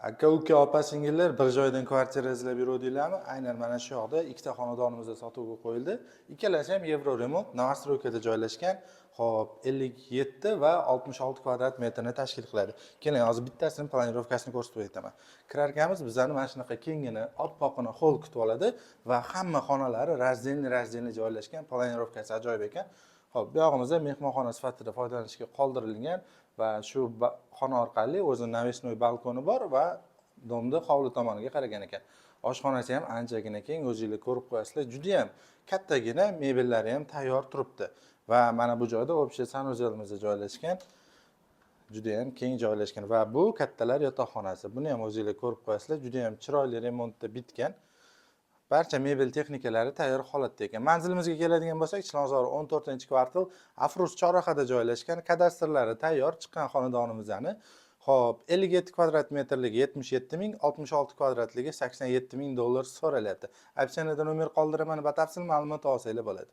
Aka uka opa singillar bir joydan kvartira izlab yuruvdinglarmi? Aynan mana shu yoqda ikkita xonadonimizda sotuvga qo'yildi. Ikkalasi ham Euro remont, Novostroykada joylashgan. Xo'p, 57 va 66 kvadrat metrni tashkil qiladi. Keling, hozir bittasini planirovkasini ko'rsatib o'taman. Kirarkanmiz bizani mana shunaqa kengini, oppoqini hol kutib oladi va hamma xonalari razdelni joylashgan. Planirovkasi ajoyib ekan. Xo'p, bu yog'imizda mehmonxona sifatida foydalanishga qoldirilgan va shu xona orqali o'zi навесной balkoni bor va domda hovli tomoniga qaragan ekan. Oshxonasi ham anchagina keng, o'zingizlar ko'rib qo'yasizlar. Juda ham kattagina, mebellari ham tayyor turibdi. Va mana bu joyda общий sanuzelimiz joylashgan. Juda ham keng joylashgan va bu kattalar yotoqxonasi. Buni ham o'zingizlar ko'rib qo'yasizlar. Juda ham chiroyli remontda bitgan. Barcha mebel texnikalari tayyor holatda ekan. Manzilimizga keladigan bo'lsak, Chilonzor 14-kvartal Afrus chorrahada joylashgan, kadastrlari tayyor chiqqan xonadonimizni. Xo'p, 57 kvadrat metrligi 77 ming, 66 kvadratligi $87 ming so'ralyapti. Opsiyonada nomer qoldiraman, batafsil ma'lumot olsanglar bo'ladi.